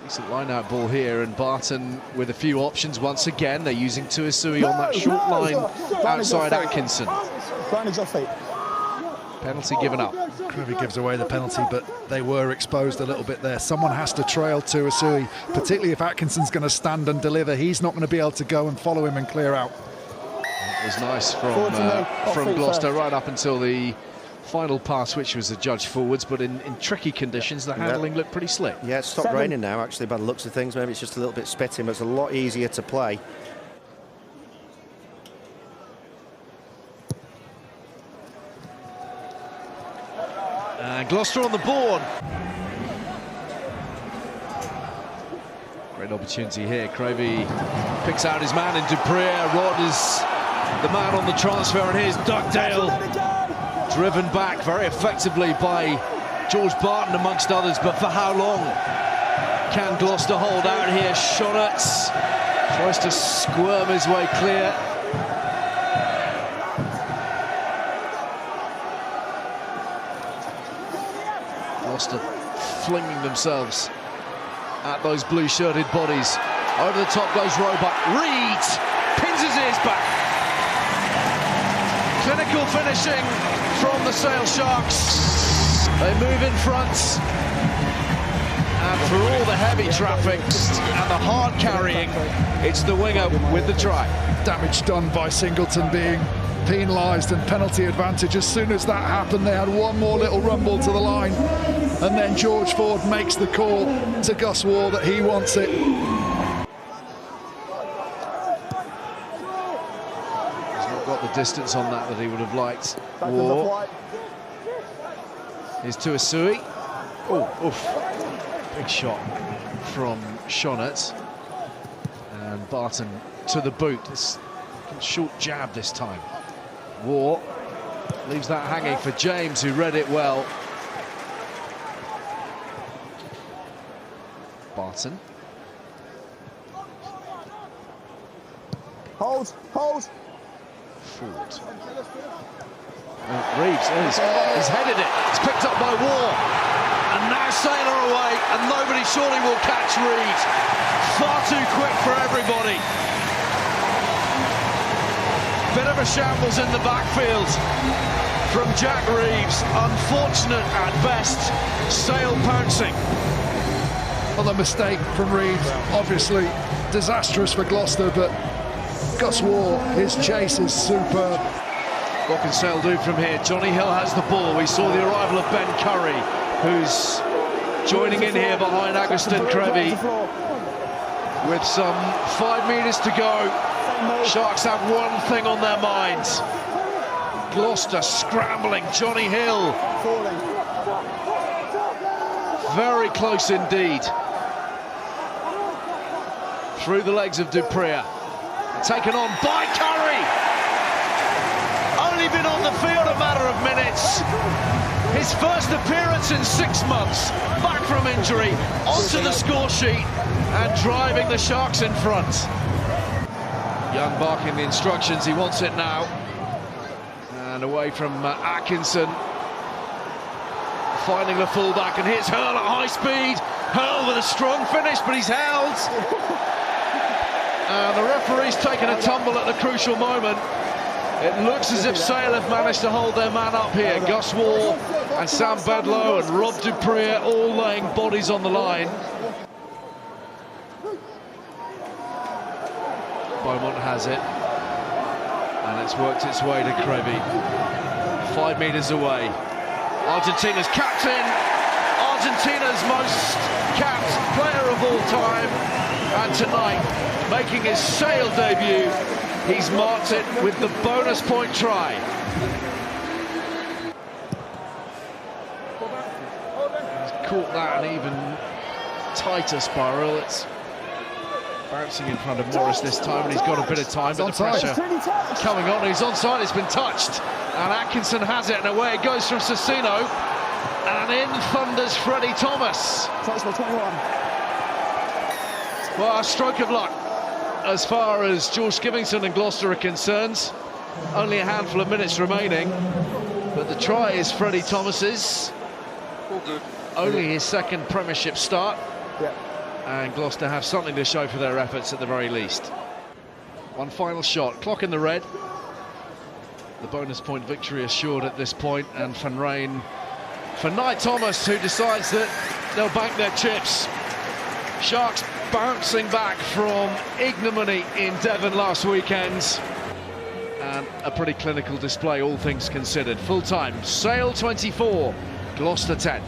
Decent line-out ball here, and Barton with a few options once again. They're using Tuisui on that short line outside Atkinson. Penalty given up. Crevy gives away the penalty, but they were exposed a little bit there. Someone has to trail Tuisui, particularly if Atkinson's going to stand and deliver. He's not going to be able to go and follow him and clear out. It was nice from Gloucester right up until the final pass, which was adjudged forwards, but in tricky conditions, the handling looked pretty slick. Yeah, it's stopped raining now, actually, by the looks of things. Maybe it's just a little bit spitting, but it's a lot easier to play. And Gloucester on the board. Great opportunity here. Crevy picks out his man in Dupree. Rod is the man on the transfer, and here's Dugdale, driven back very effectively by George Barton amongst others, but for how long can Gloucester hold out here? Shonett tries to squirm his way clear. Gloucester flinging themselves at those blue-shirted bodies. Over the top goes Roebuck. Reed pins his ears back. Clinical finishing from the Sale Sharks. They move in front. And for all the heavy traffic and the hard carrying, it's the winger with the try. Damage done by Singleton being penalised and penalty advantage. As soon as that happened, they had one more little rumble to the line, and then George Ford makes the call to Gus Waugh that he wants it. Got the distance on that he would have liked. Waugh. Here's Tuisui. Oh, oof. Big shot from Shonett. And Barton to the boot. This short jab this time. Waugh leaves that hanging for James, who read it well. Barton. Hold. Forward. Reeves, he's headed it. It's picked up by Waugh. And now Sailor away, and nobody surely will catch Reed. Far too quick for everybody. Bit of a shambles in the backfield from Jack Reeves. Unfortunate at best. Sale pouncing. Another mistake from Reeves. Obviously disastrous for Gloucester, but Gus Waugh, his chase is superb. What can Sale do from here? Johnny Hill has the ball. We saw the arrival of Ben Curry, who's joining in here behind Agustin Crevy. With some 5 metres to go, Sharks have one thing on their minds. Gloucester scrambling. Johnny Hill. Very close indeed. Through the legs of Dupree. Taken on by Curry. Only been on the field a matter of minutes. His first appearance in 6 months. Back from injury, onto the score sheet and driving the Sharks in front. Young barking the instructions, he wants it now. And away from Atkinson. Finding the fullback, and here's Hurl at high speed. Hurl with a strong finish, but he's held. And the referee's taken a tumble at the crucial moment. It looks as if Sale have managed to hold their man up here. Gus Waugh and Sam Bedlow and Rob Dupree all laying bodies on the line. Beaumont has it. And it's worked its way to Crevy. 5 metres away. Argentina's captain. Argentina's most capped player of all time. And tonight, making his Sale debut, he's marked it with the bonus point try. He's caught that and even tighter spiral. It's bouncing in front of Morris this time, and he's got a bit of time, but the pressure coming on. He's onside, it's been touched, and Atkinson has it, and away it goes from Cecino, and in thunders Freddie Thomas. Well, a stroke of luck as far as George Skivington and Gloucester are concerned. Only a handful of minutes remaining, but the try is Freddie Thomas's. Only his second Premiership start. Yeah. and Gloucester have something to show for their efforts at the very least. One final shot, clock in the red. The bonus point victory assured at this point, and Van Rijn for Nye Thomas, who decides that they'll bank their chips. Sharks bouncing back from ignominy in Devon last weekend, and a pretty clinical display, all things considered. Full time, Sale 24, Gloucester 10.